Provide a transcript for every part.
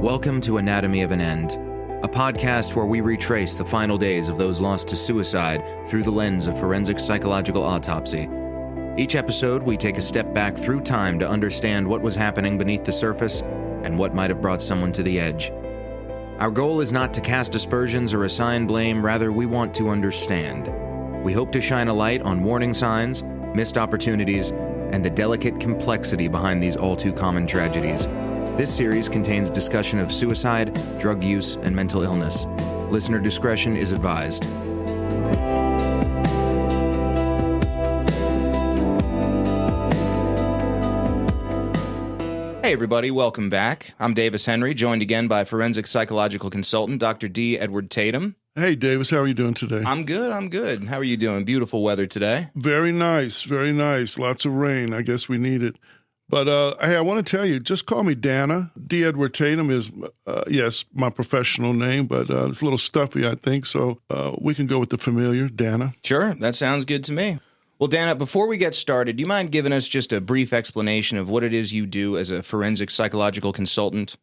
Welcome to Anatomy of an End, a podcast where we retrace the final days of those lost to suicide through the lens of forensic psychological autopsy. Each episode, we take a step back through time to understand what was happening beneath the surface and what might have brought someone to the edge. Our goal is not to cast aspersions or assign blame, rather we want to understand. We hope to shine a light on warning signs, missed opportunities, and the delicate complexity behind these all-too-common tragedies. This series contains discussion of suicide, drug use, and mental illness. Listener discretion is advised. Hey everybody, welcome back. I'm Davis Henry, joined again by forensic psychological consultant Dr. D. Edward Tatum. Hey Davis, how are you doing today? I'm good. How are you doing? Beautiful weather today. Very nice. Lots of rain. I guess we need it. But hey, I want to tell you, just call me Dana. D. Edward Tatum is, yes, my professional name, but it's a little stuffy, I think, so we can go with the familiar, Dana. Sure, that sounds good to me. Well, Dana, before we get started, do you mind giving us just a brief explanation of what it is you do as a forensic psychological consultant?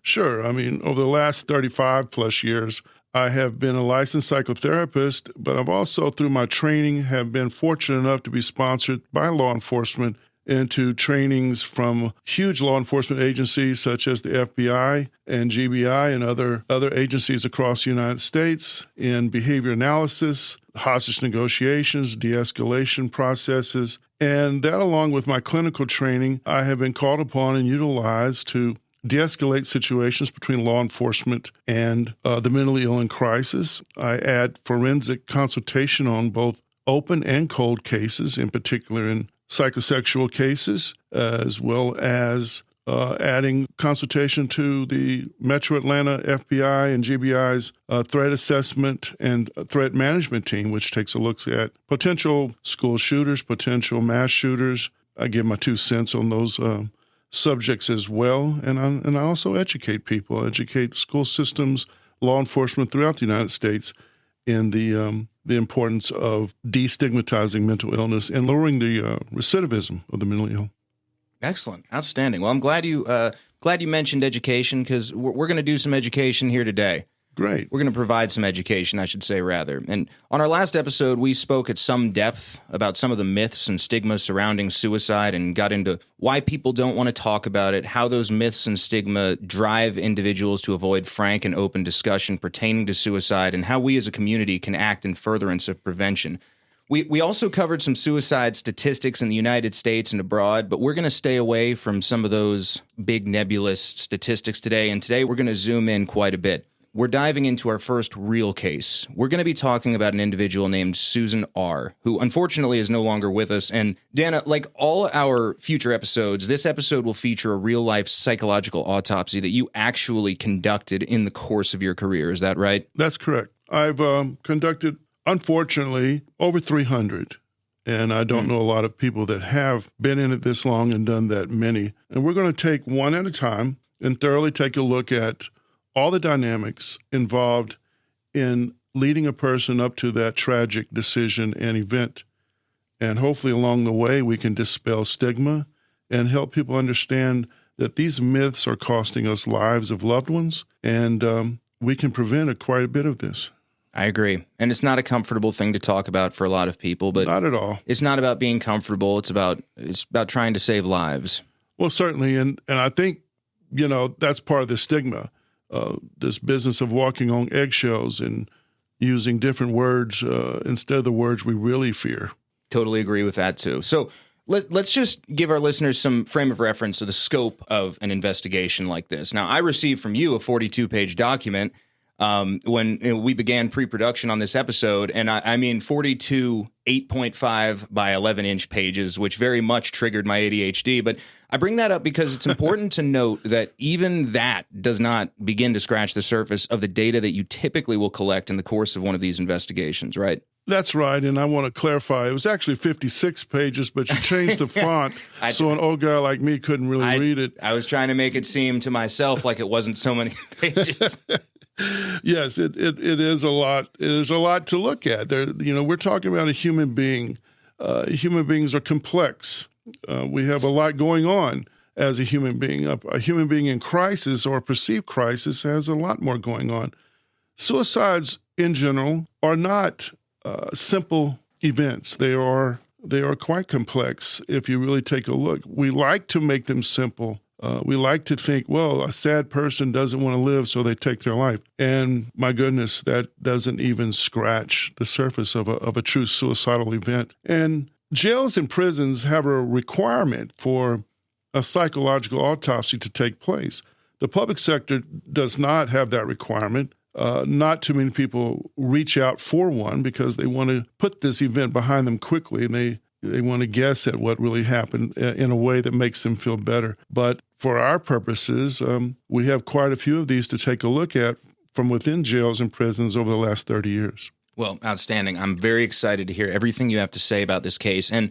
Sure. I mean, over the last 35 plus years, I have been a licensed psychotherapist, but I've also, through my training, have been fortunate enough to be sponsored by law enforcement into trainings from huge law enforcement agencies such as the FBI and GBI and other agencies across the United States in behavior analysis, hostage negotiations, de-escalation processes. And that, along with my clinical training, I have been called upon and utilized to de-escalate situations between law enforcement and the mentally ill in crisis. I add forensic consultation on both open and cold cases, in particular in psychosexual cases, as well as adding consultation to the Metro Atlanta FBI and GBI's threat assessment and threat management team, which takes a look at potential school shooters, potential mass shooters. I give my 2 cents on those subjects as well, and I also educate people, educate school systems, law enforcement throughout the United States in the importance of destigmatizing mental illness and lowering the recidivism of the mentally ill. Excellent. Outstanding. Well, I'm glad you mentioned education, because we're going to do some education here today. Great. We're going to provide some education, I should say, rather. And on our last episode, we spoke at some depth about some of the myths and stigma surrounding suicide and got into why people don't want to talk about it, how those myths and stigma drive individuals to avoid frank and open discussion pertaining to suicide, and how we as a community can act in furtherance of prevention. We also covered some suicide statistics in the United States and abroad, but we're going to stay away from some of those big nebulous statistics today, and today we're going to zoom in quite a bit. We're diving into our first real case. We're going to be talking about an individual named Susan R., who unfortunately is no longer with us. And Dana, like all our future episodes, this episode will feature a real-life psychological autopsy that you actually conducted in the course of your career. Is that right? That's correct. I've conducted, unfortunately, over 300. And I don't know a lot of people that have been in it this long and done that many. And we're going to take one at a time and thoroughly take a look at all the dynamics involved in leading a person up to that tragic decision and event. And hopefully along the way, we can dispel stigma and help people understand that these myths are costing us lives of loved ones, and we can prevent quite a bit of this. I agree. And it's not a comfortable thing to talk about for a lot of people, but not at all. It's not about being comfortable. It's about trying to save lives. Well, certainly. And I think, that's part of the stigma. This business of walking on eggshells and using different words instead of the words we really fear. Totally agree with that, too. So let's just give our listeners some frame of reference of the scope of an investigation like this. Now, I received from you a 42-page document when we began pre-production on this episode, and I mean 42 8.5 by 11-inch pages, which very much triggered my ADHD. But I bring that up because it's important to note that even that does not begin to scratch the surface of the data that you typically will collect in the course of one of these investigations, right? That's right, and I want to clarify, it was actually 56 pages, but you changed the font so an old guy like me couldn't really read it. I was trying to make it seem to myself like it wasn't so many pages. Yes, it is a lot. It is a lot to look at. We're talking about a human being. Human beings are complex. We have a lot going on as a human being. A human being in crisis or perceived crisis has a lot more going on. Suicides in general are not simple events. They are quite complex if you really take a look. We like to make them simple. We like to think, well, a sad person doesn't want to live, so they take their life. And my goodness, that doesn't even scratch the surface of a true suicidal event. And jails and prisons have a requirement for a psychological autopsy to take place. The public sector does not have that requirement. Not too many people reach out for one because they want to put this event behind them quickly, and they want to guess at what really happened in a way that makes them feel better. But for our purposes, we have quite a few of these to take a look at from within jails and prisons over the last 30 years. Well, outstanding. I'm very excited to hear everything you have to say about this case. And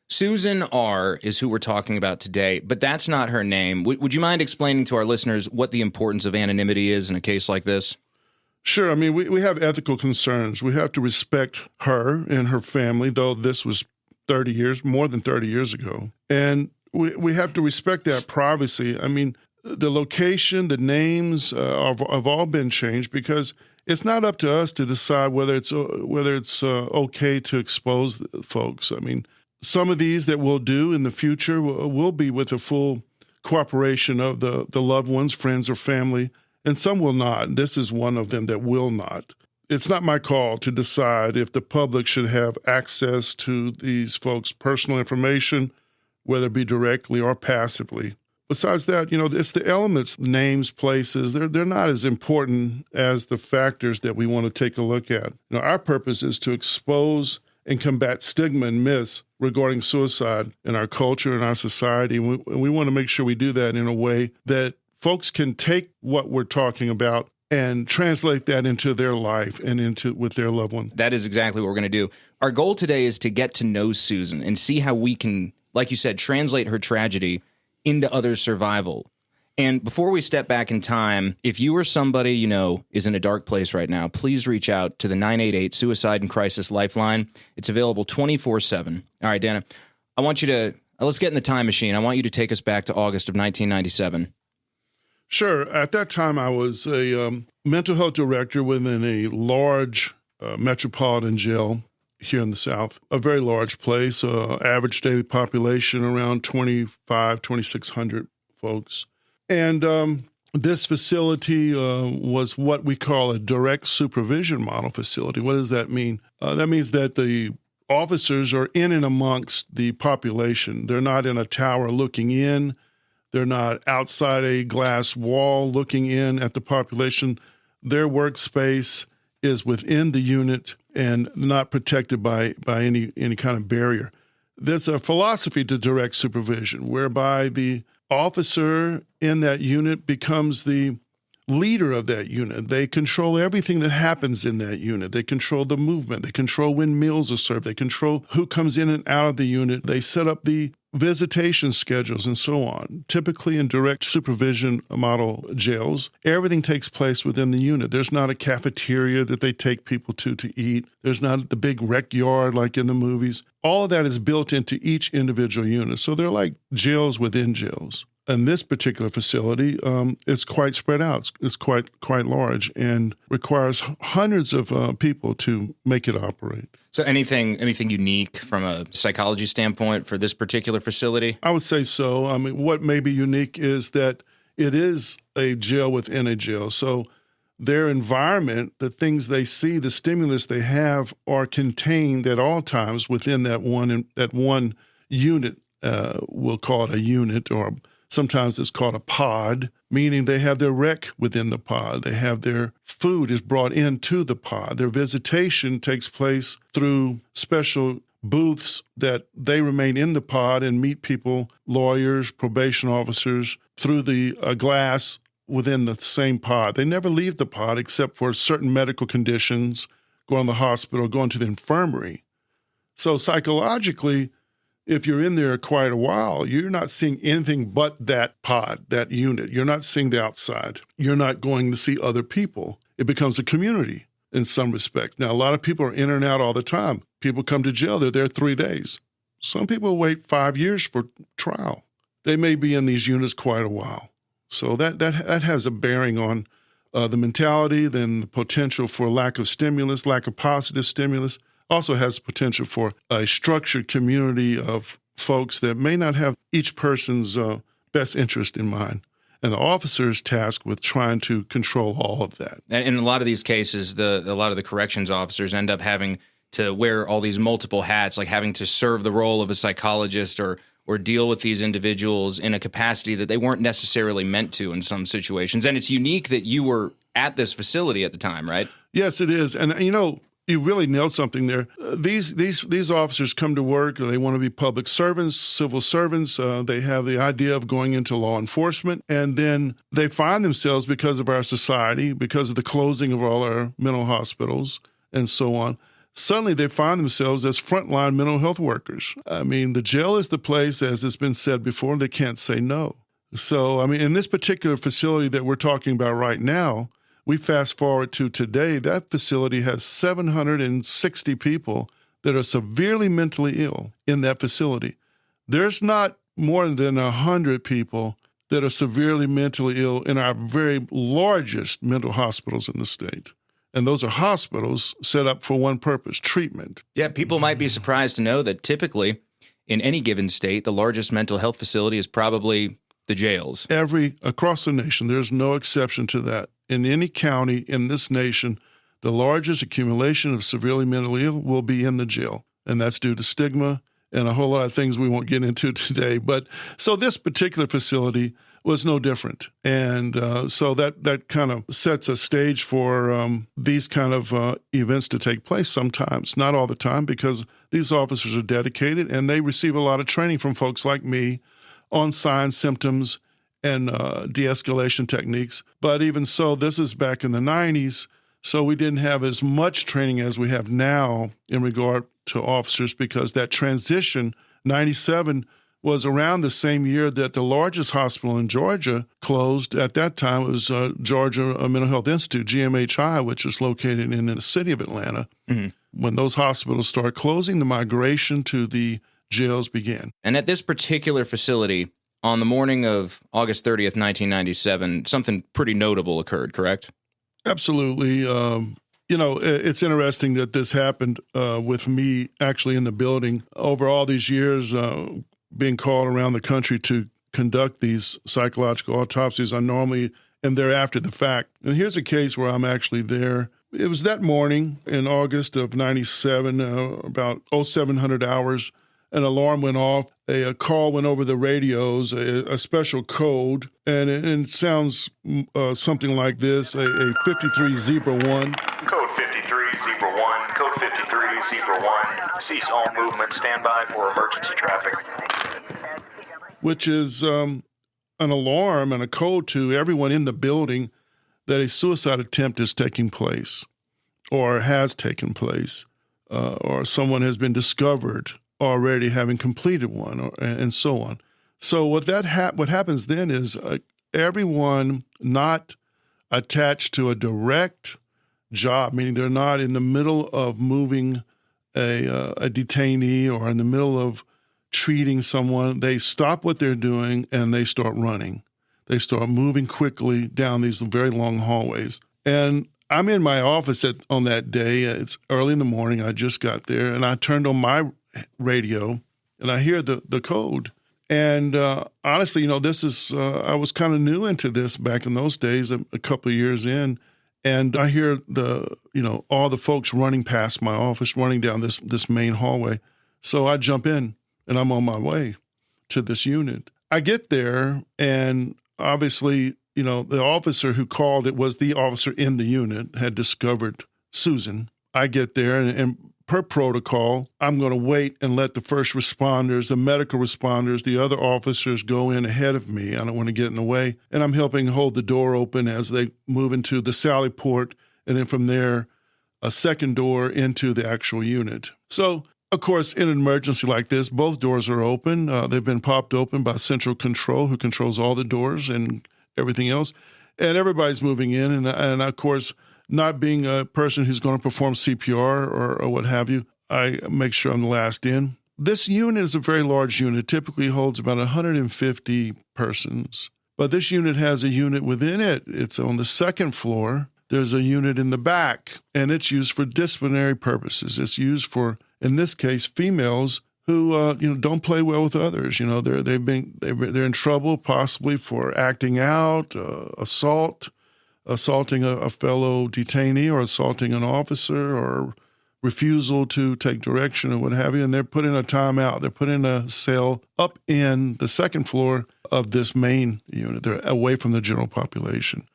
Susan R. is who we're talking about today, but that's not her name. Would you mind explaining to our listeners what the importance of anonymity is in a case like this? Sure. I mean, we have ethical concerns. We have to respect her and her family, though this was more than 30 years ago. And we have to respect that privacy. I mean, the location, the names have all been changed because it's not up to us to decide whether it's okay to expose folks. I mean, some of these that we'll do in the future will be with the full cooperation of the loved ones, friends, or family, and some will not. This is one of them that will not. It's not my call to decide if the public should have access to these folks' personal information, whether it be directly or passively. Besides that, it's the elements, names, places, they're not as important as the factors that we want to take a look at. Our purpose is to expose and combat stigma and myths regarding suicide in our culture and our society. And we want to make sure we do that in a way that folks can take what we're talking about and translate that into their life and with their loved one. That is exactly what we're going to do. Our goal today is to get to know Susan and see how we can, like you said, translate her tragedy into others' survival. And before we step back in time, if you or somebody is in a dark place right now, please reach out to the 988 Suicide and Crisis Lifeline. It's available 24/7. All right, Dana, I want you to, let's get in the time machine. I want you to take us back to August of 1997. Sure. At that time, I was a mental health director within a large metropolitan jail here in the South, a very large place, average daily population around 2,600 folks. And this facility was what we call a direct supervision model facility. What does that mean? That means that the officers are in and amongst the population. They're not in a tower looking in. They're not outside a glass wall looking in at the population. Their workspace is within the unit and not protected by any kind of barrier. There's a philosophy to direct supervision whereby the officer in that unit becomes the leader of that unit. They control everything that happens in that unit. They control the movement. They control when meals are served. They control who comes in and out of the unit. They set up the visitation schedules and so on. Typically in direct supervision model jails, everything takes place within the unit. There's not a cafeteria that they take people to eat. There's not the big rec yard like in the movies. All of that is built into each individual unit. So they're like jails within jails. And this particular facility is quite spread out. It's quite large and requires hundreds of people to make it operate. So anything unique from a psychology standpoint for this particular facility? I would say so. I mean, what may be unique is that it is a jail within a jail. So their environment, the things they see, the stimulus they have are contained at all times within that one unit. We'll call it a unit, or sometimes it's called a pod, meaning they have their rec within the pod. They have their food is brought into the pod. Their visitation takes place through special booths that they remain in the pod and meet people, lawyers, probation officers, through the glass within the same pod. They never leave the pod except for certain medical conditions, going to the hospital, going to the infirmary. So psychologically, if you're in there quite a while, you're not seeing anything but that pod, that unit. You're not seeing the outside. You're not going to see other people. It becomes a community in some respects. Now, a lot of people are in and out all the time. People come to jail. They're there 3 days. Some people wait 5 years for trial. they may be in these units quite a while. So that has a bearing on the mentality, then the potential for lack of stimulus, lack of positive stimulus. Also has potential for a structured community of folks that may not have each person's best interest in mind. And the officer is tasked with trying to control all of that. And in a lot of these cases, a lot of the corrections officers end up having to wear all these multiple hats, like having to serve the role of a psychologist or deal with these individuals in a capacity that they weren't necessarily meant to in some situations. And it's unique that you were at this facility at the time, right? Yes, it is. And, you really nailed something there. These officers come to work. They want to be public servants, civil servants. They have the idea of going into law enforcement. And then they find themselves, because of our society, because of the closing of all our mental hospitals and so on, suddenly they find themselves as frontline mental health workers. I mean, the jail is the place, as has been said before, they can't say no. So, in this particular facility that we're talking about right now, we fast forward to today, that facility has 760 people that are severely mentally ill in that facility. There's not more than 100 people that are severely mentally ill in our very largest mental hospitals in the state. And those are hospitals set up for one purpose, treatment. Yeah, people might be surprised to know that typically in any given state, the largest mental health facility is probably the jails. Across the nation, there's no exception to that. In any county in this nation, the largest accumulation of severely mentally ill will be in the jail. And that's due to stigma and a whole lot of things we won't get into today. But so this particular facility was no different. And so that kind of sets a stage for these kind of events to take place sometimes, not all the time, because these officers are dedicated and they receive a lot of training from folks like me on signs, symptoms, and de-escalation techniques. But even so, this is back in the 90s, so we didn't have as much training as we have now in regard to officers, because that transition, 97, was around the same year that the largest hospital in Georgia closed. At that time, it was Georgia Mental Health Institute, GMHI, which is located in the city of Atlanta. Mm-hmm. When those hospitals started closing, the migration to the jails began. And at this particular facility, on the morning of August 30th, 1997, something pretty notable occurred, correct? Absolutely. It's interesting that this happened with me actually in the building. Over all these years, being called around the country to conduct these psychological autopsies, I normally am there after the fact. And here's a case where I'm actually there. It was that morning in August of 97, about 0700 hours. An alarm went off, a call went over the radios, a special code, and it sounds something like this, a 53 Zebra 1. Code 53 Zebra 1, code 53 Zebra 1, cease all movement, stand by for emergency traffic. Which is an alarm and a code to everyone in the building that a suicide attempt is taking place, or has taken place, or someone has been discovered already having completed one, and so on. So what happens then is everyone not attached to a direct job, meaning they're not in the middle of moving a detainee or in the middle of treating someone. They stop what they're doing and they start running. They start moving quickly down these very long hallways. And I'm in my office on that day. It's early in the morning. I just got there, and I turned on my radio, and I hear the code. And honestly, this is, I was kind of new into this back in those days, a couple of years in, and I hear all the folks running past my office, running down this main hallway. So I jump in, and I'm on my way to this unit. I get there, and obviously, the officer who called it was the officer in the unit, had discovered Susan. I get there, and per protocol, I'm going to wait and let the first responders, the medical responders, the other officers go in ahead of me. I don't want to get in the way. And I'm helping hold the door open as they move into the sally port, and then from there, a second door into the actual unit. So, of course, in an emergency like this, both doors are open. They've been popped open by central control, who controls all the doors and everything else. And everybody's moving in. And of course, not being a person who's going to perform CPR or what have you, I make sure I'm the last in. this unit is a very large unit. It typically holds about 150 persons. But this unit has a unit within it. It's on the second floor. There's a unit in the back, and it's used for disciplinary purposes. It's used for, in this case, females who don't play well with others. They're in trouble possibly for acting out, assaulting a fellow detainee, or assaulting an officer, or refusal to take direction or what have you, and they're put in a timeout. They're put in a cell up in the second floor of this main unit. They're away from the general population.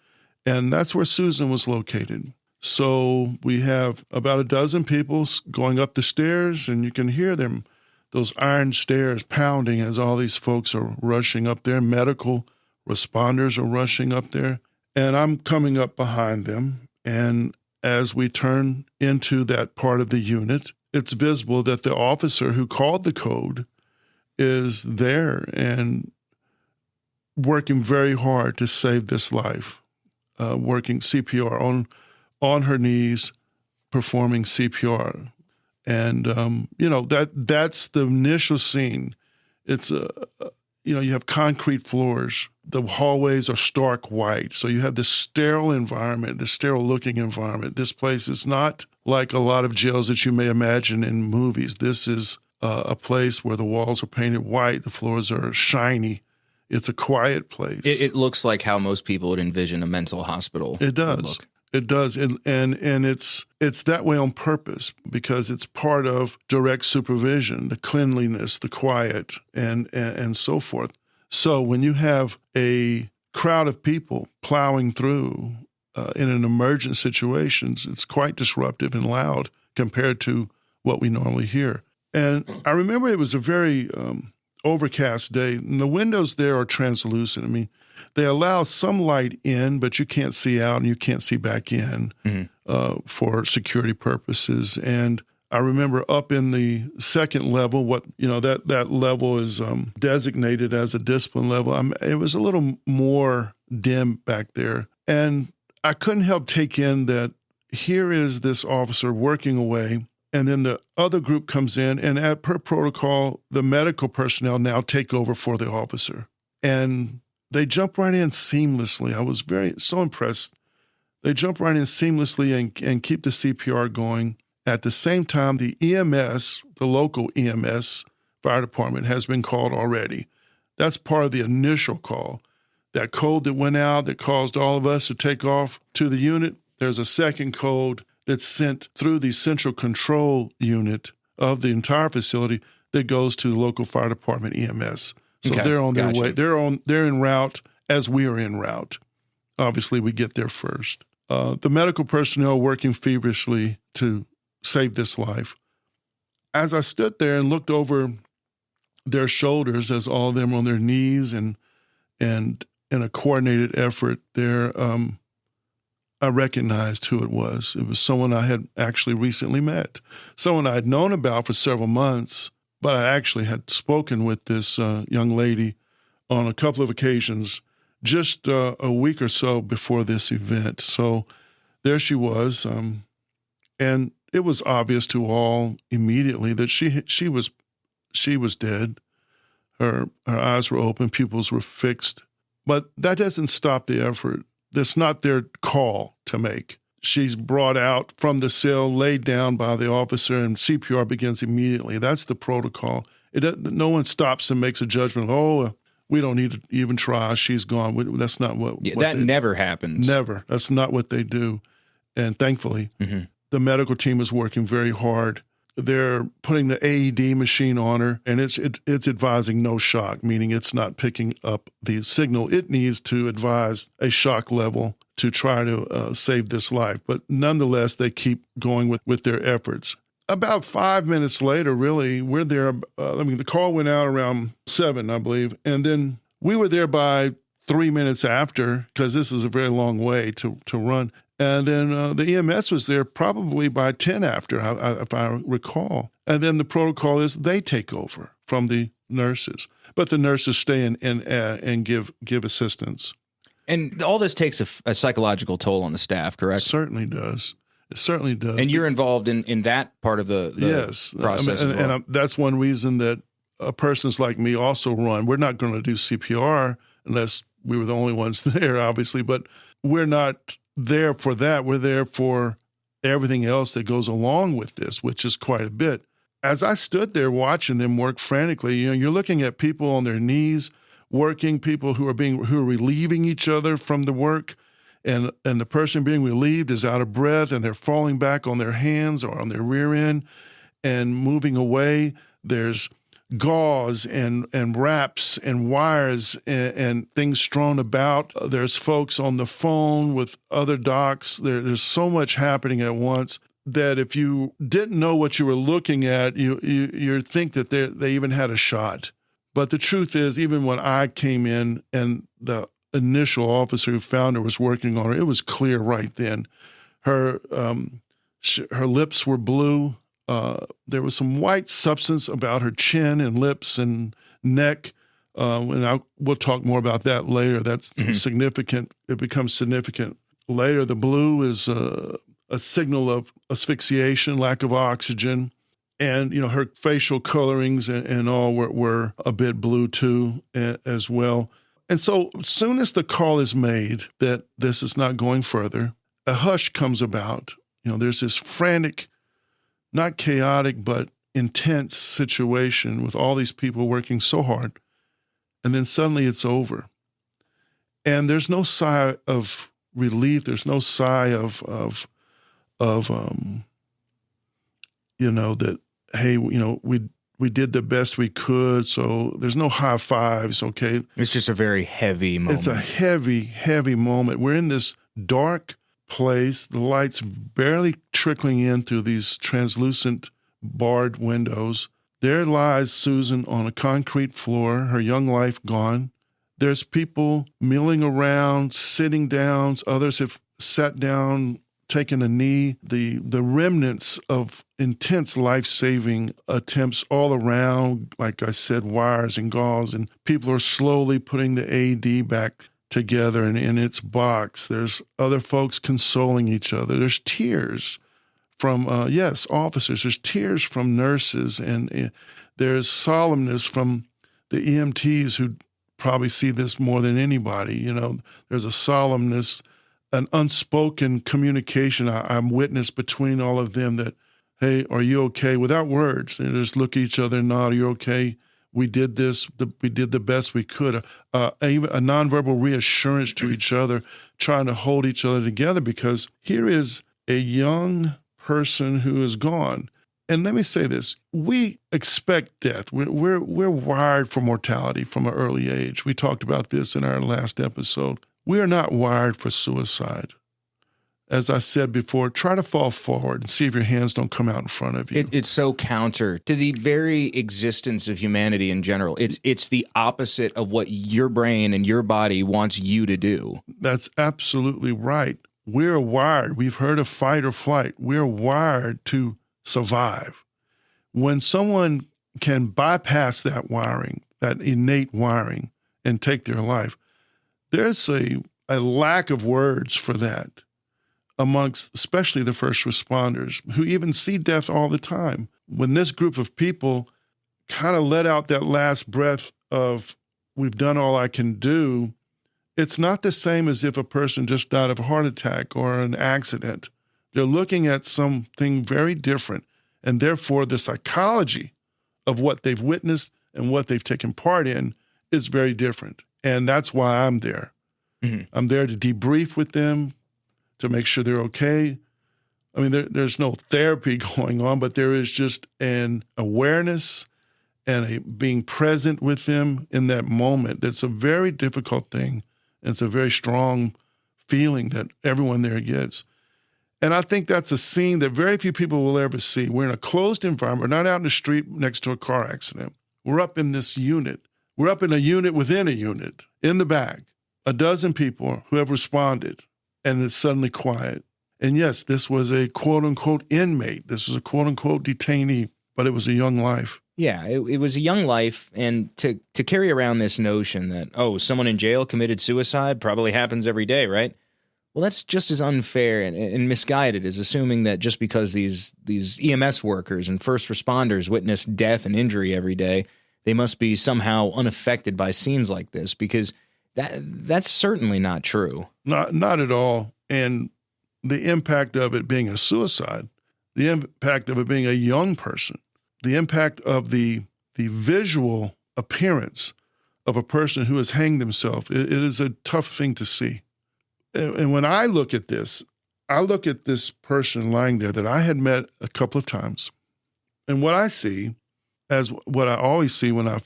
And that's where Susan was located. So we have about a dozen people going up the stairs, and you can hear them, those iron stairs pounding as all these folks are rushing up there. Medical responders are rushing up there. And I'm coming up behind them, and as we turn into that part of the unit, it's visible that the officer who called the code is there and working very hard to save this life, working CPR on her knees, performing CPR. And, that's the initial scene. It's, you have concrete floors. The hallways are stark white. So you have this sterile environment, this sterile-looking environment. This place is not like a lot of jails that you may imagine in movies. This is a place where the walls are painted white, the floors are shiny. It's a quiet place. It looks like how most people would envision a mental hospital. It does. It does. And it's that way on purpose because it's part of direct supervision, the cleanliness, the quiet, and so forth. So when you have a crowd of people plowing through in an emergent situations, it's quite disruptive and loud compared to what we normally hear. And I remember it was a very overcast day, and the windows there are translucent. I mean, they allow some light in, but you can't see out and you can't see back in for security purposes. And I remember up in the second level, that level is designated as a discipline level. It was a little more dim back there. And I couldn't help take in that here is this officer working away, and then the other group comes in, and per protocol, the medical personnel now take over for the officer. And they jump right in seamlessly. I was so impressed. They jump right in seamlessly and keep the CPR going. At the same time, the EMS, the local EMS fire department, has been called already. That's part of the initial call. That code that went out that caused all of us to take off to the unit, there's a second code that's sent through the central control unit of the entire facility that goes to the local fire department EMS. So they're on their way. They're en route as we are en route. Obviously, we get there first. The medical personnel working feverishly to save this life. As I stood there and looked over their shoulders, as all of them were on their knees and in a coordinated effort, there, I recognized who it was. It was someone I had actually recently met, someone I had known about for several months. But I actually had spoken with this young lady on a couple of occasions just a week or so before this event. So there she was, and it was obvious to all immediately that she was dead. Her eyes were open, pupils were fixed. But that doesn't stop the effort. That's not their call to make. She's brought out from the cell, laid down by the officer, and CPR begins immediately. That's the protocol. No one stops and makes a judgment. We don't need to even try. She's gone. That's not what. That never happens. Never. That's not what they do. And thankfully, the medical team is working very hard. They're putting the AED machine on her, and it's advising no shock, meaning it's not picking up the signal it needs to advise a shock level to try to save this life. But nonetheless, they keep going with their efforts. About 5 minutes later, really, we're there. The call went out around 7, I believe, and then we were there by 3 minutes after, because this is a very long way to run. And then the EMS was there probably by 10 after, if I recall. And then the protocol is they take over from the nurses, but the nurses stay in and give assistance. And all this takes a psychological toll on the staff, correct? Certainly does. It certainly does. And you're involved in that part of the yes, process. And that's one reason that persons like me also run. We're not going to do CPR unless we were the only ones there, obviously, but we're not there for that. We're there for everything else that goes along with this, which is quite a bit. As I stood there watching them work frantically, you're looking at people on their knees working, people who are relieving each other from the work, and the person being relieved is out of breath and they're falling back on their hands or on their rear end and moving away. There's gauze and wraps and wires and things strewn about. There's folks on the phone with other docs. There's so much happening at once that if you didn't know what you were looking at, you'd think that they even had a shot. But the truth is, even when I came in and the initial officer who found her was working on her, it was clear right then. Her lips were blue. There was some white substance about her chin and lips and neck. And we'll talk more about that later. That's significant. It becomes significant later. The blue is a signal of asphyxiation, lack of oxygen. And, her facial colorings and all were a bit blue too as well. And so as soon as the call is made that this is not going further, a hush comes about. There's this frantic, not chaotic, but intense situation with all these people working so hard. And then suddenly it's over. And there's no sigh of relief. There's no sigh of that, hey, we did the best we could. So there's no high fives. Okay. It's just a very heavy moment. It's a heavy, heavy moment. We're in this dark place, the lights barely trickling in through these translucent barred windows. There lies Susan on a concrete floor, her young life gone. There's people milling around, sitting down. Others have sat down, taken a knee. The remnants of intense life-saving attempts all around, like I said, wires and gauze, and people are slowly putting the AED back together and in its box. There's other folks consoling each other. There's tears from, officers. There's tears from nurses, and there's solemnness from the EMTs who probably see this more than anybody. There's a solemnness, an unspoken communication I'm witness between all of them that, hey, are you okay? Without words. They just look at each other and nod, are you okay? We did this. We did the best we could. Even a nonverbal reassurance to each other, trying to hold each other together, because here is a young person who is gone. And let me say this: we expect death. We're wired for mortality from an early age. We talked about this in our last episode. We are not wired for suicide. As I said before, try to fall forward and see if your hands don't come out in front of you. It's so counter to the very existence of humanity in general. It's the opposite of what your brain and your body wants you to do. That's absolutely right. We're wired. We've heard of fight or flight. We're wired to survive. When someone can bypass that wiring, that innate wiring, and take their life, there's a lack of words for that amongst especially the first responders, who even see death all the time. When this group of people kind of let out that last breath of, we've done all I can do, it's not the same as if a person just died of a heart attack or an accident. They're looking at something very different, and therefore the psychology of what they've witnessed and what they've taken part in is very different. And that's why I'm there. Mm-hmm. I'm there to debrief with them, to make sure they're okay. I mean, there's no therapy going on, but there is just an awareness and a being present with them in that moment. That's a very difficult thing. And it's a very strong feeling that everyone there gets. And I think that's a scene that very few people will ever see. We're in a closed environment. We're not out in the street next to a car accident. We're up in this unit. We're up in a unit within a unit, in the back, a dozen people who have responded. And it's suddenly quiet. And yes, this was a quote-unquote inmate. This was a quote-unquote detainee, but it was a young life. Yeah, it was a young life. And to carry around this notion that, someone in jail committed suicide probably happens every day, right? Well, that's just as unfair and misguided as assuming that just because these EMS workers and first responders witness death and injury every day, they must be somehow unaffected by scenes like this, because that's certainly not true. Not at all. And the impact of it being a suicide, the impact of it being a young person, the impact of the visual appearance of a person who has hanged himself, it is a tough thing to see. And when I look at this person lying there that I had met a couple of times, and what I see, as what I always see when I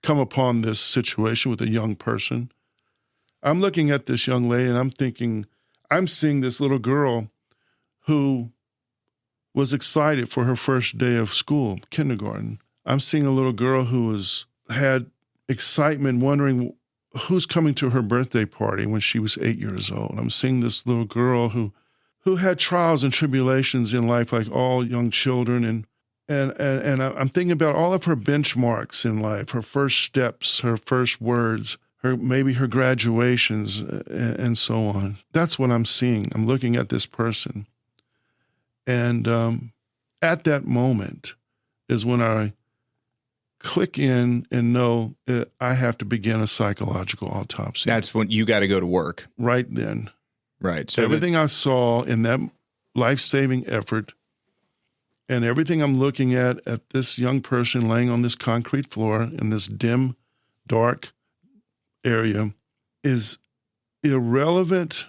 come upon this situation with a young person, I'm looking at this young lady and I'm thinking, I'm seeing this little girl who was excited for her first day of school, kindergarten. I'm seeing a little girl who had excitement, wondering who's coming to her birthday party when she was 8 years old. I'm seeing this little girl who had trials and tribulations in life like all young children, and I'm thinking about all of her benchmarks in life, her first steps, her first words, maybe her graduations, and so on. That's what I'm seeing. I'm looking at this person. And at that moment is when I click in and know that I have to begin a psychological autopsy. That's when you got to go to work. Right then. Right. So everything I saw in that life-saving effort and everything I'm looking at this young person laying on this concrete floor in this dim, dark area is irrelevant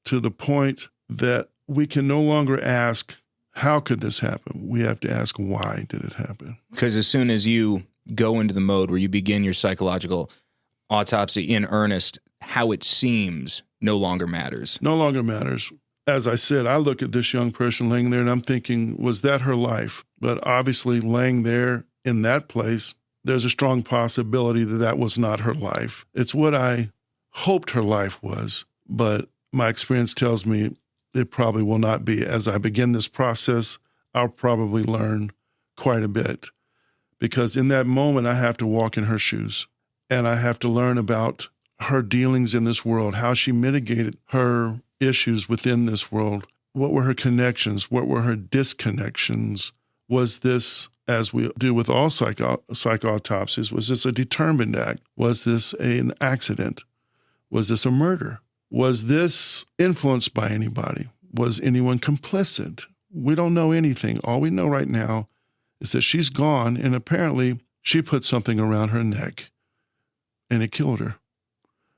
to the point that we can no longer ask, how could this happen? We have to ask, why did it happen? Because as soon as you go into the mode where you begin your psychological autopsy in earnest, how it seems no longer matters. No longer matters. As I said, I look at this young person laying there and I'm thinking, was that her life? But obviously laying there in that place, there's a strong possibility that was not her life. It's what I hoped her life was, but my experience tells me it probably will not be. As I begin this process, I'll probably learn quite a bit, because in that moment, I have to walk in her shoes and I have to learn about her dealings in this world, how she mitigated her issues within this world. What were her connections? What were her disconnections? Was this, as we do with all psych autopsies, was this a determined act? Was this an accident? Was this a murder? Was this influenced by anybody? Was anyone complicit? We don't know anything. All we know right now is that she's gone, and apparently she put something around her neck, and it killed her.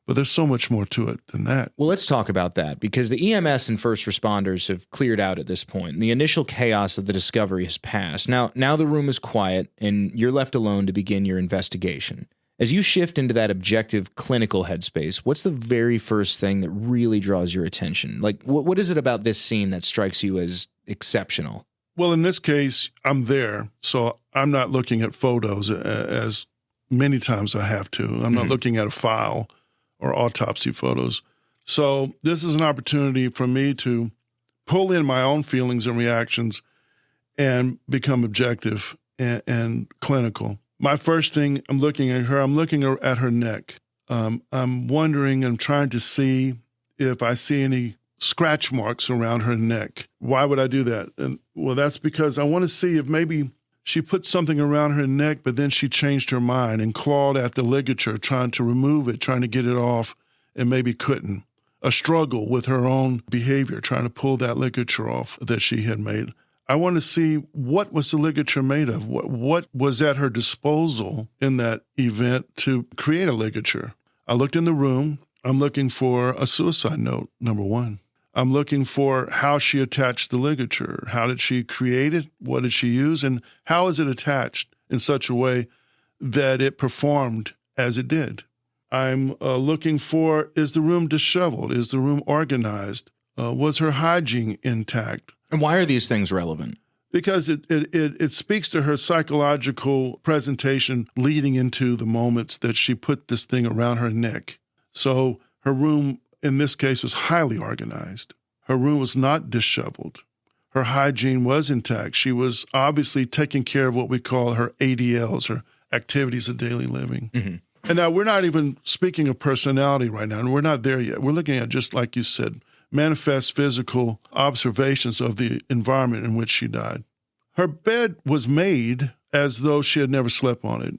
But there's so much more to it than that. Well, let's talk about that, because the EMS and first responders have cleared out at this point, and the initial chaos of the discovery has passed. Now the room is quiet, and you're left alone to begin your investigation. As you shift into that objective clinical headspace, what's the very first thing that really draws your attention? Like, what is it about this scene that strikes you as exceptional? Well, in this case, I'm there, so I'm not looking at photos as many times I have to. I'm not looking at a file or autopsy photos. So this is an opportunity for me to pull in my own feelings and reactions and become objective and clinical. My first thing, I'm looking at her neck. I'm wondering, I'm trying to see if I see any scratch marks around her neck. Why would I do that? And well, that's because I want to see if maybe she put something around her neck, but then she changed her mind and clawed at the ligature, trying to remove it, trying to get it off, and maybe couldn't. A struggle with her own behavior, trying to pull that ligature off that she had made. I want to see, what was the ligature made of? What was at her disposal in that event to create a ligature? I looked in the room. I'm looking for a suicide note, number one. I'm looking for how she attached the ligature. How did she create it? What did she use? And how is it attached in such a way that it performed as it did? I'm looking for, is the room disheveled? Is the room organized? Was her hygiene intact? And why are these things relevant? Because it speaks to her psychological presentation leading into the moments that she put this thing around her neck. So her room, in this case, was highly organized. Her room was not disheveled. Her hygiene was intact. She was obviously taking care of what we call her ADLs, her activities of daily living. And now we're not even speaking of personality right now, and we're not there yet. We're looking at, just like you said, manifest physical observations of the environment in which she died. Her bed was made as though she had never slept on it.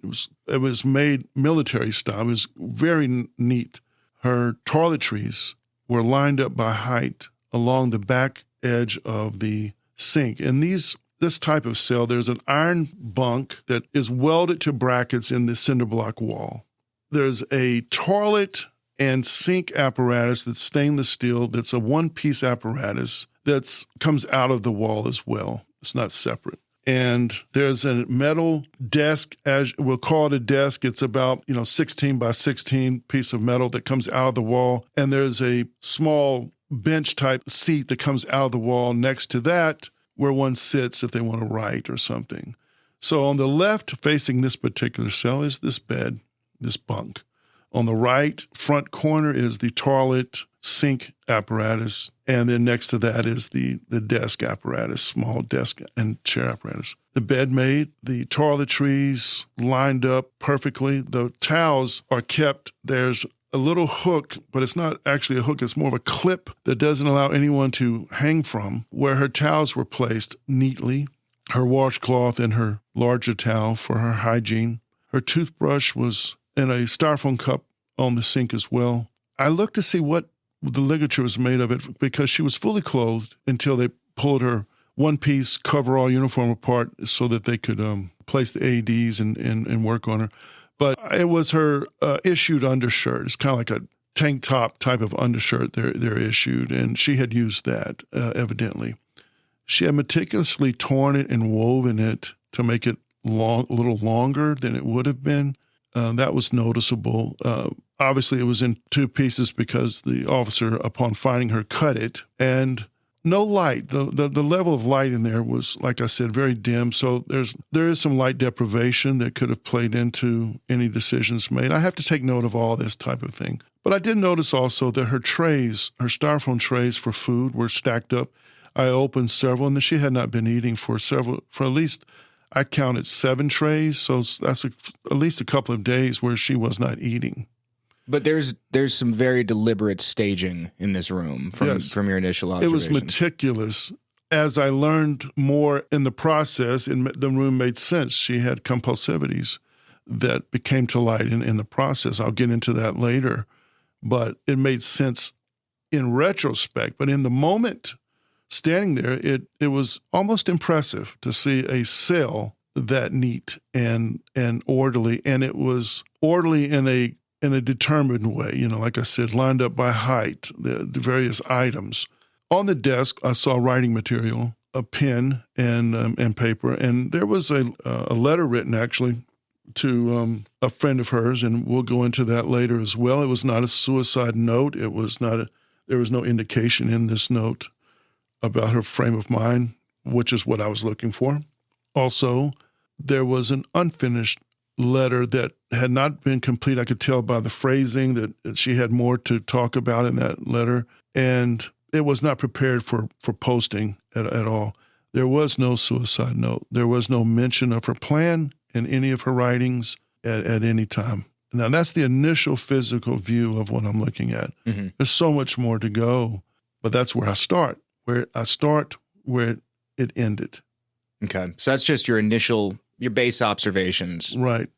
It was made military style. It was very neat. Her toiletries were lined up by height along the back edge of the sink. And this type of cell, there's an iron bunk that is welded to brackets in the cinder block wall. There's a toilet and sink apparatus that's stainless steel, that's a one-piece apparatus that comes out of the wall as well. It's not separate. And there's a metal desk, as we'll call it a desk. It's about 16 by 16 piece of metal that comes out of the wall. And there's a small bench-type seat that comes out of the wall next to that where one sits if they want to write or something. So on the left, facing this particular cell, is this bed, this bunk. On the right front corner is the toilet sink apparatus, and then next to that is the desk apparatus, small desk and chair apparatus. The bed made, the toiletries lined up perfectly. The towels are kept. There's a little hook, but it's not actually a hook. It's more of a clip that doesn't allow anyone to hang from, where her towels were placed neatly, her washcloth and her larger towel for her hygiene. Her toothbrush was in a styrofoam cup on the sink as well. I looked to see what the ligature was made of it because she was fully clothed until they pulled her one-piece coverall uniform apart so that they could place the AEDs and work on her. But it was her issued undershirt. It's kind of like a tank top type of undershirt they're issued, and she had used that, evidently. She had meticulously torn it and woven it to make it a little longer than it would have been. That was noticeable. Obviously, it was in two pieces because the officer, upon finding her, cut it. And no light. The level of light in there was, like I said, very dim. So there is some light deprivation that could have played into any decisions made. I have to take note of all this type of thing. But I did notice also that her trays, her styrofoam trays for food, were stacked up. I opened several, and she had not been eating for at least, I counted 7 trays. So that's at least a couple of days where she was not eating. But there's some very deliberate staging in this room from your initial observations. It was meticulous. As I learned more in the process, the room made sense. She had compulsivities that became to light in the process. I'll get into that later. But it made sense in retrospect. But in the moment, standing there, it was almost impressive to see a cell that neat and orderly. And it was orderly in a determined way, like I said, lined up by height, the various items. On the desk, I saw writing material, a pen and paper, and there was a letter written actually to a friend of hers, and we'll go into that later as well. It was not a suicide note. There was no indication in this note about her frame of mind, which is what I was looking for. Also, there was an unfinished letter that had not been complete. I could tell by the phrasing that she had more to talk about in that letter, and it was not prepared for posting at all. There was no suicide note. There was no mention of her plan in any of her writings at any time. Now, that's the initial physical view of what I'm looking at. Mm-hmm. There's so much more to go, but that's where I start, where it ended. Okay. So that's just your base observations. Right.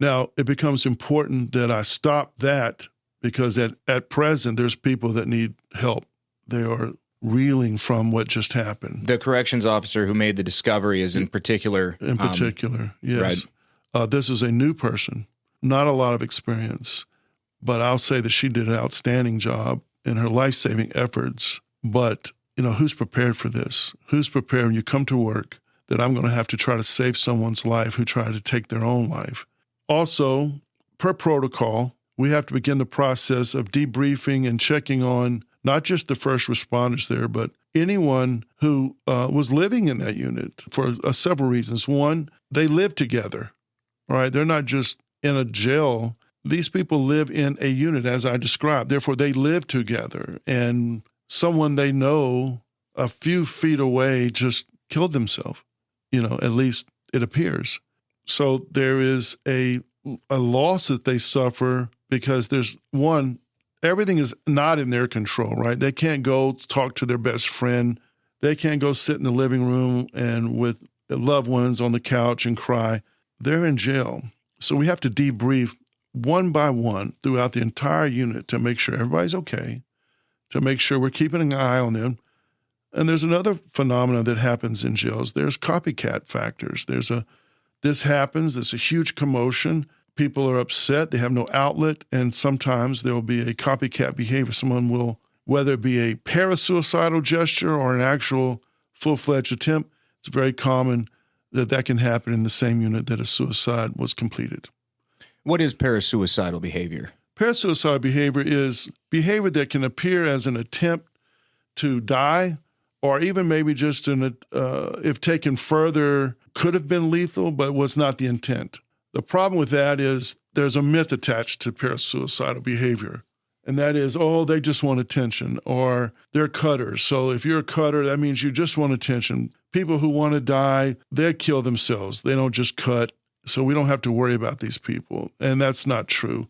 Now, it becomes important that I stop that because at present, there's people that need help. They are reeling from what just happened. The corrections officer who made the discovery is in particular. In particular, yes. Right. This is a new person, not a lot of experience, but I'll say that she did an outstanding job in her life-saving efforts. But, who's prepared for this? Who's prepared when you come to work that I'm going to have to try to save someone's life who tried to take their own life? Also, per protocol, we have to begin the process of debriefing and checking on not just the first responders there, but anyone who was living in that unit for several reasons. One, they live together, all right? They're not just in a jail. These people live in a unit, as I described. Therefore, they live together. And someone they know a few feet away just killed themselves, at least it appears. So there is a a loss that they suffer because there's one, everything is not in their control, right? They can't go talk to their best friend. They can't go sit in the living room and with loved ones on the couch and cry. They're in jail. So we have to debrief one by one throughout the entire unit to make sure everybody's okay, to make sure we're keeping an eye on them. And there's another phenomenon that happens in jails. There's copycat factors. This happens, there's a huge commotion. People are upset, they have no outlet, and sometimes there will be a copycat behavior. Someone will, whether it be a parasuicidal gesture or an actual full-fledged attempt, it's very common that can happen in the same unit that a suicide was completed. What is parasuicidal behavior? Parasuicidal behavior is behavior that can appear as an attempt to die, or even maybe just if taken further, could have been lethal, but was not the intent. The problem with that is there's a myth attached to parasuicidal behavior, and that is, they just want attention, or they're cutters. So if you're a cutter, that means you just want attention. People who want to die, they kill themselves. They don't just cut, so we don't have to worry about these people, and that's not true.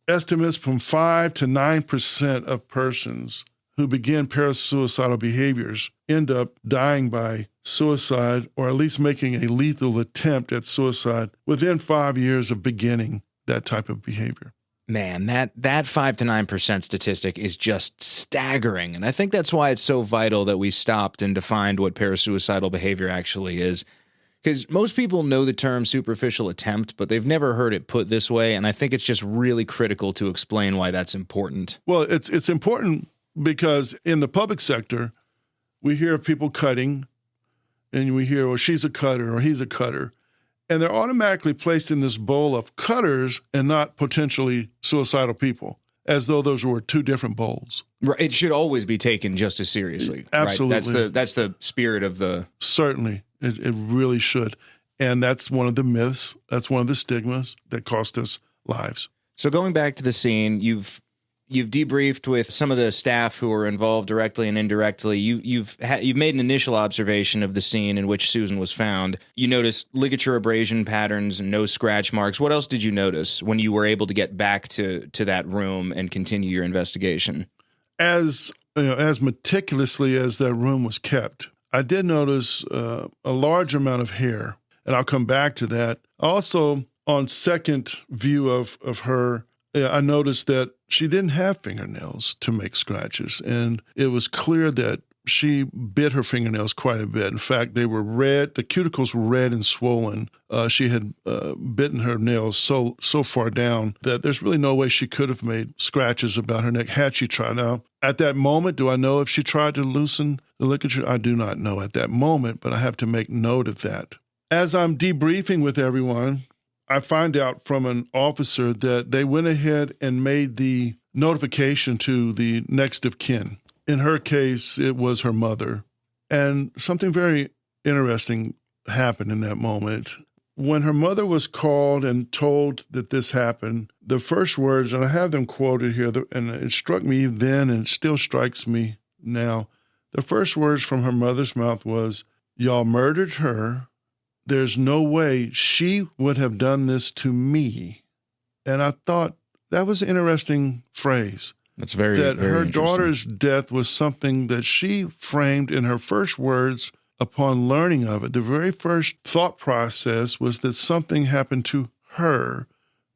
Estimates from 5 to 9% of persons who begin parasuicidal behaviors end up dying by suicide, or at least making a lethal attempt at suicide within 5 years of beginning that type of behavior. Man, that 5 to 9% statistic is just staggering. And I think that's why it's so vital that we stopped and defined what parasuicidal behavior actually is. Because most people know the term superficial attempt, but they've never heard it put this way. And I think it's just really critical to explain why that's important. Well, it's important because in the public sector, we hear of people cutting, and we hear, well, she's a cutter or he's a cutter. And they're automatically placed in this bowl of cutters and not potentially suicidal people, as though those were two different bowls. Right. It should always be taken just as seriously. Absolutely. Right? That's the spirit of the... Certainly. It really should. And that's one of the myths. That's one of the stigmas that cost us lives. So going back to the scene, you've debriefed with some of the staff who were involved directly and indirectly. You've made an initial observation of the scene in which Susan was found. You noticed ligature abrasion patterns and no scratch marks. What else did you notice when you were able to get back to that room and continue your investigation? As meticulously as that room was kept, I did notice a large amount of hair, and I'll come back to that. Also, on second view of her, I noticed that she didn't have fingernails to make scratches, and it was clear that she bit her fingernails quite a bit. In fact, they were red. The cuticles were red and swollen. She had bitten her nails so far down that there's really no way she could have made scratches about her neck had she tried. Now, at that moment, do I know if she tried to loosen the ligature? I do not know at that moment, but I have to make note of that. As I'm debriefing with everyone, I find out from an officer that they went ahead and made the notification to the next of kin. In her case, it was her mother. And something very interesting happened in that moment. When her mother was called and told that this happened, the first words, and I have them quoted here, and it struck me then and it still strikes me now. The first words from her mother's mouth was, "Y'all murdered her. There's no way she would have done this to me." And I thought that was an interesting phrase. That's very that very her interesting. daughter's death was something that she framed in her first words upon learning of it. The very first thought process was that something happened to her,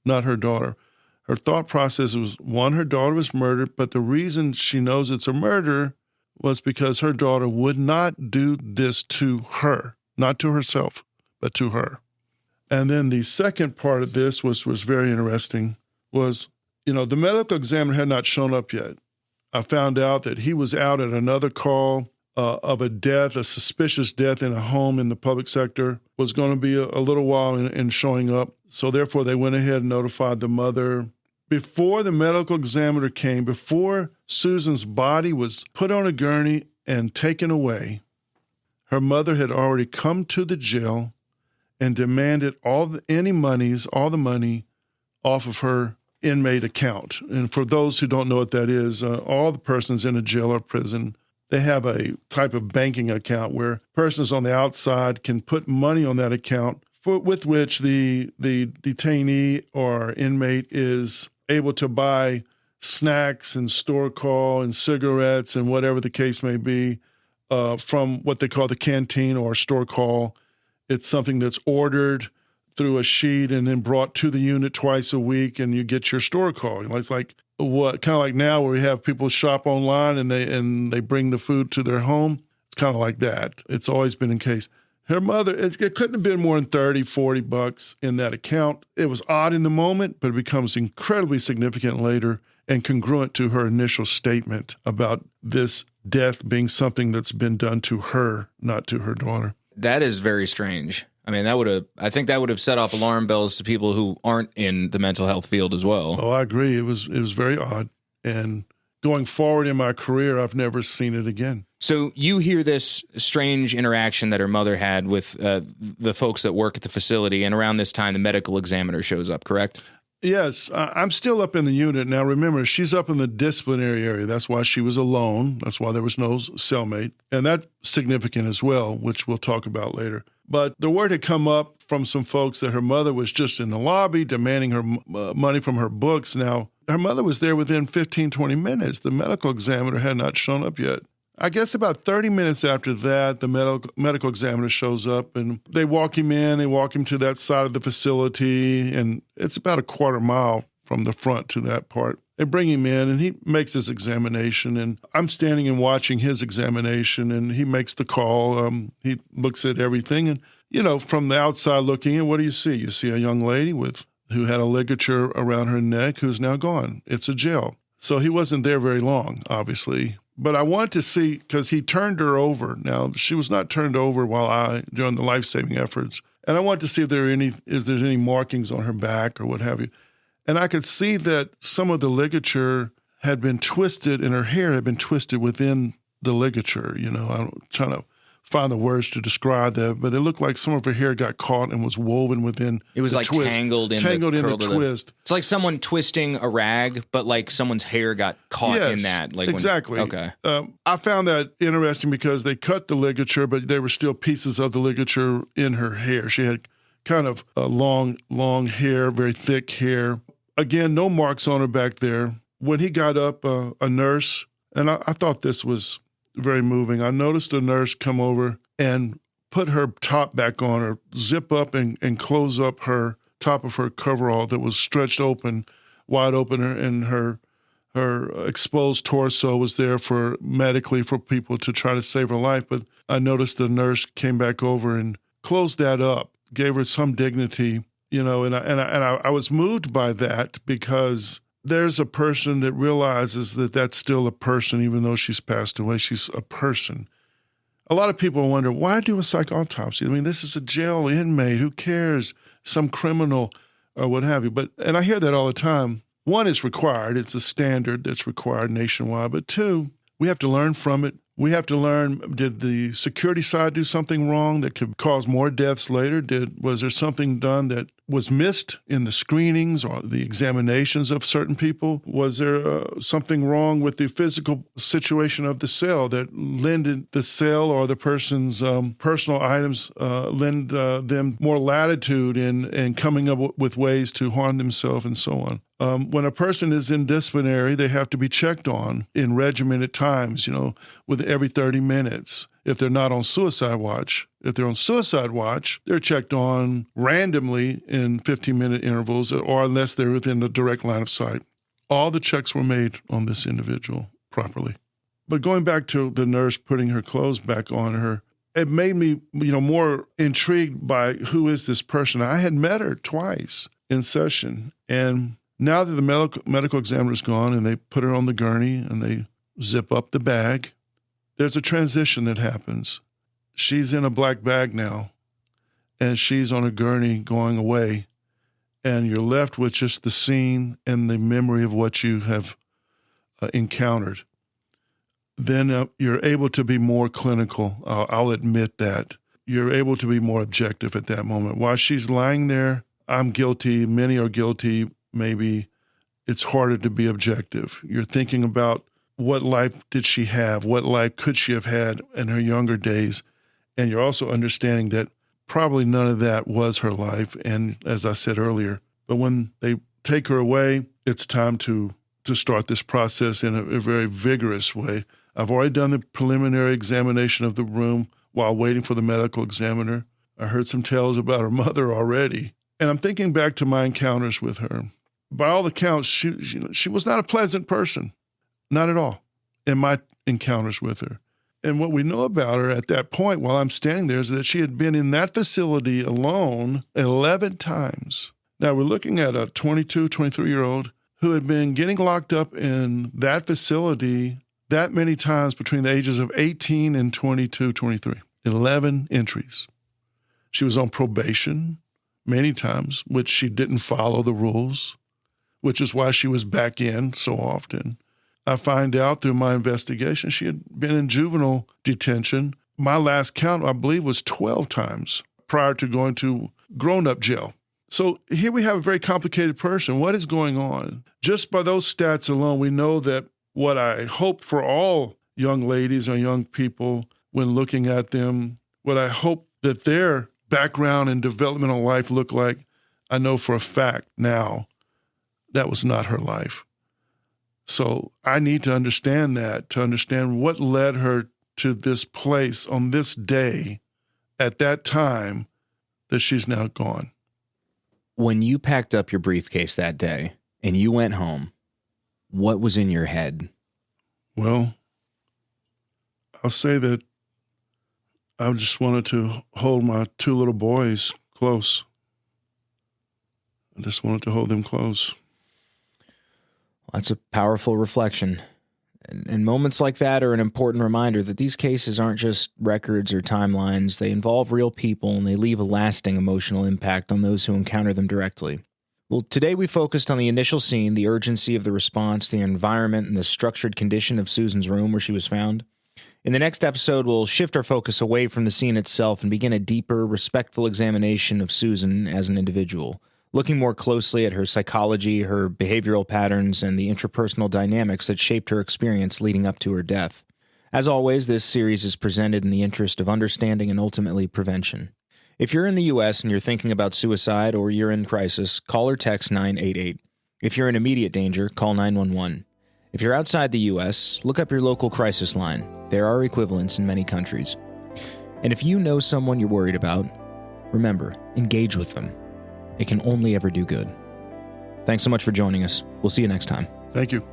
not her daughter. Her thought process was, one, her daughter was murdered, but the reason she knows it's a murder was because her daughter would not do this to her, not to herself, but to her. And then the second part of this was very interesting, was, the medical examiner had not shown up yet. I found out that he was out at another call of a death, a suspicious death in a home in the public sector, was going to be a little while in showing up. So therefore, they went ahead and notified the mother. Before the medical examiner came, before Susan's body was put on a gurney and taken away, her mother had already come to the jail and demanded all the money off of her inmate account. And for those who don't know what that is, all the persons in a jail or prison, they have a type of banking account where persons on the outside can put money on that account with which the detainee or inmate is able to buy snacks and store call and cigarettes and whatever the case may be from what they call the canteen or store call. It's something that's ordered through a sheet and then brought to the unit twice a week, and you get your store call. It's like what kind of like now where we have people shop online and they bring the food to their home. It's kind of like that. It's always been in case. Her mother, it couldn't have been more than $30-$40 in that account. It was odd in the moment, but it becomes incredibly significant later and congruent to her initial statement about this death being something that's been done to her, not to her daughter. That is very strange. I mean, I think that would have set off alarm bells to people who aren't in the mental health field as well. Oh, I agree. It was very odd. And going forward in my career, I've never seen it again. So you hear this strange interaction that her mother had with the folks that work at the facility, and around this time, the medical examiner shows up, correct? Yes, I'm still up in the unit. Now, remember, she's up in the disciplinary area. That's why she was alone. That's why there was no cellmate. And that's significant as well, which we'll talk about later. But the word had come up from some folks that her mother was just in the lobby demanding her money from her books. Now, her mother was there within 15, 20 minutes. The medical examiner had not shown up yet. I guess about 30 minutes after that, the medical examiner shows up, and they walk him in. They walk him to that side of the facility, and it's about a quarter mile from the front to that part. They bring him in, and he makes his examination, and I'm standing and watching his examination, and he makes the call. He looks at everything, and, from the outside looking in, what do you see? You see a young lady who had a ligature around her neck who's now gone. It's a jail. So he wasn't there very long, obviously. But I wanted to see, because he turned her over. Now, she was not turned over during the life-saving efforts. And I wanted to see if there's any markings on her back or what have you. And I could see that some of the ligature had been twisted, and her hair had been twisted within the ligature. I'm trying to find the words to describe that, but it looked like some of her hair got caught and was woven within. It was the like twist, tangled in the twist. It's like someone twisting a rag, but like someone's hair got caught in that. Like exactly. Okay. I found that interesting because they cut the ligature, but there were still pieces of the ligature in her hair. She had kind of a long hair, very thick hair. Again, no marks on her back there. When he got up, a nurse, and I thought this was very moving. I noticed a nurse come over and put her top back on her, zip up and close up her top of her coverall that was stretched open, wide open, and her exposed torso was there medically for people to try to save her life. But I noticed the nurse came back over and closed that up, gave her some dignity, and I was moved by that because there's a person that realizes that that's still a person, even though she's passed away. She's a person. A lot of people wonder, why do a psych autopsy? I mean, this is a jail inmate. Who cares? Some criminal or what have you. And I hear that all the time. One, it's required. It's a standard that's required nationwide. But two, we have to learn from it. We have to learn, did the security side do something wrong that could cause more deaths later? Was there something done that was missed in the screenings or the examinations of certain people? Was there something wrong with the physical situation of the cell that lended the cell or the person's personal items, lend them more latitude in coming up with ways to harm themselves and so on? When a person is in disciplinary, they have to be checked on in regimented times, with every 30 minutes. If they're not on suicide watch. If they're on suicide watch, they're checked on randomly in 15-minute intervals or unless they're within the direct line of sight. All the checks were made on this individual properly. But going back to the nurse putting her clothes back on her, it made me, more intrigued by who is this person. I had met her twice in session, and now that the medical examiner's gone and they put her on the gurney and they zip up the bag, there's a transition that happens. She's in a black bag now, and she's on a gurney going away, and you're left with just the scene and the memory of what you have encountered. Then you're able to be more clinical. I'll admit that. You're able to be more objective at that moment. While she's lying there, I'm guilty, many are guilty, maybe it's harder to be objective. You're thinking about what life did she have? What life could she have had in her younger days? And you're also understanding that probably none of that was her life. And as I said earlier, but when they take her away, it's time to start this process in a very vigorous way. I've already done the preliminary examination of the room while waiting for the medical examiner. I heard some tales about her mother already. And I'm thinking back to my encounters with her. By all accounts, she was not a pleasant person. Not at all in my encounters with her. And what we know about her at that point while I'm standing there is that she had been in that facility alone 11 times. Now we're looking at a 22, 23-year-old who had been getting locked up in that facility that many times between the ages of 18 and 22, 23. 11 entries. She was on probation many times, which she didn't follow the rules, which is why she was back in so often. I find out through my investigation she had been in juvenile detention. My last count, I believe, was 12 times prior to going to grown-up jail. So here we have a very complicated person. What is going on? Just by those stats alone, we know that what I hope for all young ladies or young people when looking at them, what I hope that their background and developmental life look like, I know for a fact now that was not her life. So I need to understand that, to understand what led her to this place on this day at that time that she's now gone. When you packed up your briefcase that day and you went home, what was in your head? Well, I'll say that I just wanted to hold my two little boys close. I just wanted to hold them close. That's a powerful reflection. And moments like that are an important reminder that these cases aren't just records or timelines. They involve real people, and they leave a lasting emotional impact on those who encounter them directly. Well, today we focused on the initial scene, the urgency of the response, the environment, and the structured condition of Susan's room where she was found. In the next episode, we'll shift our focus away from the scene itself and begin a deeper, respectful examination of Susan as an individual, looking more closely at her psychology, her behavioral patterns, and the interpersonal dynamics that shaped her experience leading up to her death. As always, this series is presented in the interest of understanding and ultimately prevention. If you're in the U.S. and you're thinking about suicide or you're in crisis, call or text 988. If you're in immediate danger, call 911. If you're outside the U.S., look up your local crisis line. There are equivalents in many countries. And if you know someone you're worried about, remember, engage with them. It can only ever do good. Thanks so much for joining us. We'll see you next time. Thank you.